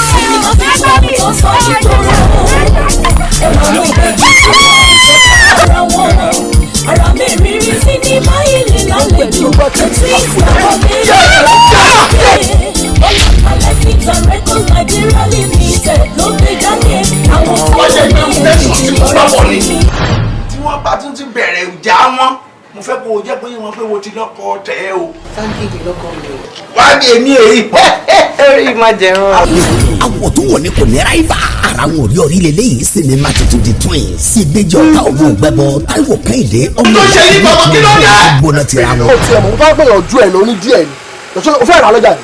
sinimá fi ṣàmì tó sọ ìgboro. Àwọn ìbejì tí wọ́n ṣe ara wọn. Ara mi rírí sinimá ilé lálejò. Ètò ìfowópamọ́ Alexis and Records Nigeria Limited ló gbé jáde. Àwọn tí wọ́n bá tún ti bẹ̀rẹ̀ ìjà wọn mo fẹ́ kó o jẹ́ pé wọ́n pé wo ti lọ́kọ tẹ̀ o. sáńkìdì lọ́kọ mi o. wá ní èmi èyí. orí má jẹun. àwọn tó wọ̀ ní kò ní ráìbà ara wọn ò rí orí lélẹ́yìí sinimá tuntun The Twins ìbejì ọ̀tá ọmọ ògbẹ́bọ Táíwò Kẹ́hìndé ọmọ tó ṣe ní bàbá kí ló dé. gbóná tira wọn. o tiẹ̀ mọ̀ nípa pé ojú ẹ̀ ló ní díẹ̀ ni o fẹ́ rà lọ́jà ni.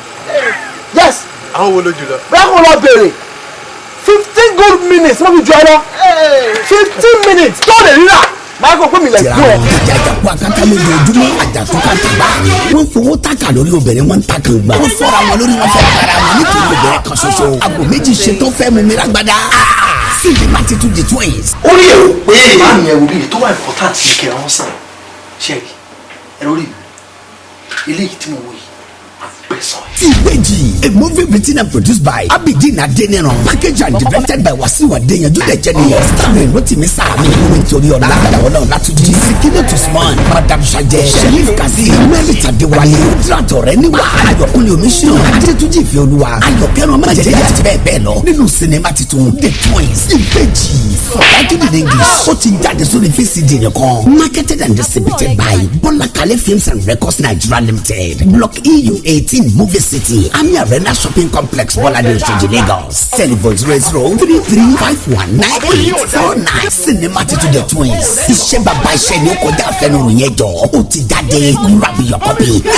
yes. àwọn wo ló jùlọ. bẹ́ẹ̀ kò lọ bèrè 15 good minutes wọ́n fi jọ ẹ lọ 15 minutes tó lè rírà máa kó pé mi lè tira dùn ẹ. wọn àjàkú akátá lójoojúmọ́ àjàkú kàtàbà wọ́n fowó tákà lórí obìnrin wọn ń ta kàn gbà wọ́n fọ́ra wọn lórí wọn fẹ́ para wọn nítorí obìnrin kan ṣoṣo àgbò méjì ṣetán fẹ́ mú mi rágbádá sinimá tuntun The Twins. ó rí èrò pé máa ní ẹrù bíi tó wà important ní kẹrẹ wọn sàn ṣẹ́ẹ̀kì ẹ̀rọ rí ilé yìí tí mo wò yìí Ìbejì, a movie written and produced by Abidin Adeniran, packaged and directed by Wasiu Adeyanju Dejeniyan, starring Rotimi Sami, Nítorí Ọlá, Àdàwọlá Ọlátúnjí, Sekinatu Usman, Madam Sajẹ, Sherif Kazeem, Mẹ́rìtà Adéwálé, Dratọ̀ rẹ̀ níwà, Ayọ̀kúnlé Omiṣina, Adétúnjì Ìfẹ́olúwa, Ayọ̀kẹ́rọ̀ Májèlé àti bẹ́ẹ̀ bẹ́ẹ̀ lọ nínú sinimá titun The Twins. Ìbejì, subtitled in English, ó ti jáde sórí VCD nìkan, marketed and distributed by Bọ́lákalẹ̀ Films and Records Nigeria Limited, Block EU 18 Movie City, Ami Arena Shopping Complex, Bolade Oṣòdì, Lagos. Telephone 0033519849. Cinema titun The Twins. Iṣẹ́ bàbá iṣẹ́ ni ó kọjá àfẹnuròyìn ẹjọ́. Ó ti jáde, grab your copy now.